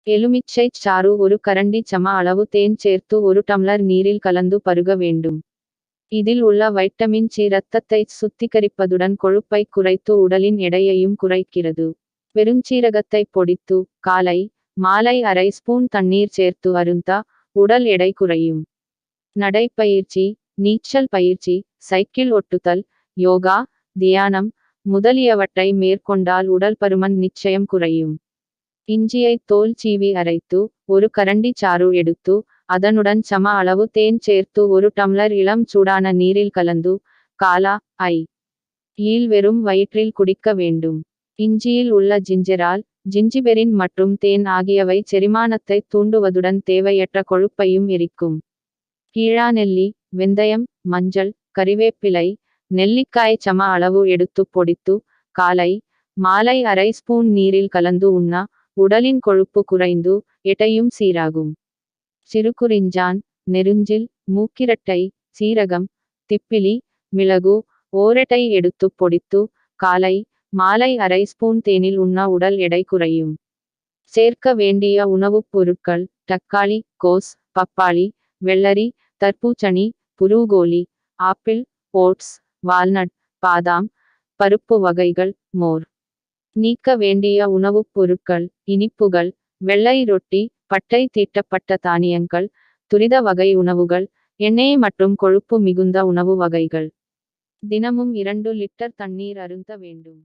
எலுமிச்சைச் சாறு ஒரு கரண்டி சம அளவு தேன் சேர்த்து 1 டம்ளர் நீரில் கலந்து பருக வேண்டும். இதில் உள்ள வைட்டமின் சி இரத்தத்தை சுத்திகரிப்பதுடன் கொழுப்பை குறைத்து உடலின் எடையையும் குறைக்கிறது. பெருஞ்சீரகத்தை பொடித்து காலை மாலை அரை ஸ்பூன் தண்ணீர் சேர்த்து அருந்த உடல் எடை குறையும். நடைப்பயிற்சி, நீச்சல் பயிற்சி, சைக்கிள் ஓட்டுதல், யோகா, தியானம் முதலியவற்றை மேற்கொண்டால் உடல் பருமன் நிச்சயம் குறையும். இஞ்சியை தோல் சீவி அரைத்து 1 கரண்டி சாறு எடுத்து அதனுடன் சம அளவு தேன் சேர்த்து 1 டம்ளர் இளம் சூடான நீரில் கலந்து காலா இல் வெறும் வயிற்றில் குடிக்க வேண்டும். இஞ்சியில் உள்ள ஜிஞ்சரால், ஜிஞ்சிபெரின் மற்றும் தேன் ஆகியவை செரிமானத்தை தூண்டுவதுடன் தேவையற்ற கொழுப்பையும் எரிக்கும். கீழாநெல்லி, வெந்தயம், மஞ்சள், கறிவேப்பிலை, நெல்லிக்காய் சம அளவு எடுத்து பொடித்து காலை மாலை அரை ஸ்பூன் நீரில் கலந்து உண்ண உடலின் கொழுப்பு குறைந்து எடையும் சீராகும். சிறுகுறிஞ்சான், நெருஞ்சில், மூக்கிரட்டை, சீரகம், திப்பிலி, மிளகு ஓரட்டை எடுத்து பொடித்து காலை மாலை அரை ஸ்பூன் தேனில் உண்ண உடல் எடை குறையும். சேர்க்க வேண்டிய உணவுப் பொருட்கள் தக்காளி, கோஸ், பப்பாளி, வெள்ளரி, தர்பூசணி, புரூகோலி, ஆப்பிள், ஓட்ஸ், வால்நட், பாதாம், பருப்பு வகைகள், மோர். நீக்க வேண்டிய உணவுப் பொருட்கள் இனிப்புகள், வெள்ளை ரொட்டி, பட்டை தீட்டப்பட்ட தானியங்கள், துரித வகை உணவுகள், எண்ணெய் மற்றும் கொழுப்பு மிகுந்த உணவு வகைகள். தினமும் 2 லிட்டர் தண்ணீர் அருந்த வேண்டும்.